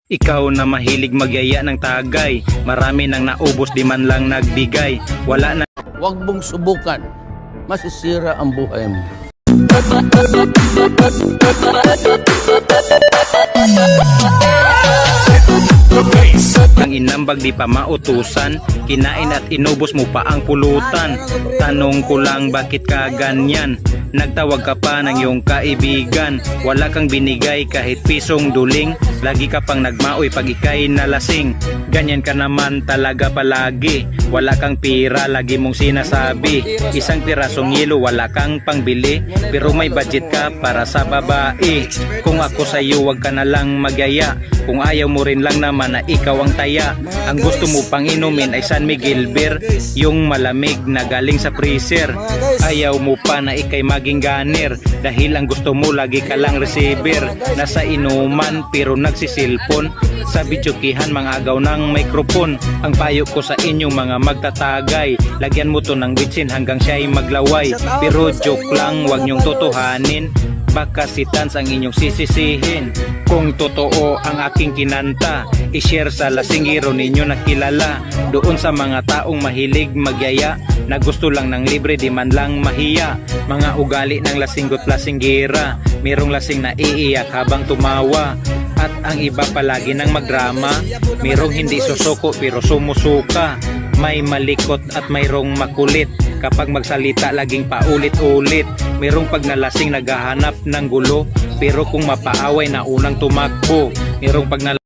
Ikaw na mahilig magyaya ng tagay, marami nang naubos di man lang nagbigay. Wala na. Huwag mong subukan. Masisira ang buhay mo. Ang inambag di pa mautusan, kinain at inubos mo pa ang pulutan. Tanong ko lang bakit ka ganyan? Nagtawag ka pa ng iyong kaibigan, wala kang binigay kahit pisong duling. Lagi ka pang nagmaoy pag ikay nalasing. Ganyan ka naman talaga palagi, wala kang pira lagi mong sinasabi. Isang pirasong yelo wala kang pangbili, pero may budget ka para sa babae. Kung ako sa'yo wag ka na lang magyaya, kung ayaw mo rin lang naman na ikaw ang taya. Ang gusto mo pang inumin ay San Miguel Beer, yung malamig na galing sa freezer. Ayaw mo pa na ikay maging ganir, dahil ang gusto mo lagi ka lang receiver. Nasa inuman pero nagsisilpon, sa videokihan mga agaw ng microphone. Ang payo ko sa inyong mga magtatagay, lagyan mo to ng bitsin hanggang siya'y maglaway. Pero joke lang, wag niyong totohanin, baka si Tans ang inyong sisisihin. Kung totoo ang aking kinanta, i-share sa lasinggero ninyo na kilala. Doon sa mga taong mahilig magyaya, na gusto lang ng libre di man lang mahiya. Mga ugali ng lasinggot lasinggera, merong lasing na iiyak habang tumawa. At ang iba palagi nang magdrama, merong hindi susuko pero sumusuka. May malikot at mayroong makulit, kapag magsalita laging paulit-ulit. Merong pag nalasing naghahanap ng gulo, pero kung mapaaway na unang tumakbo. Merong pag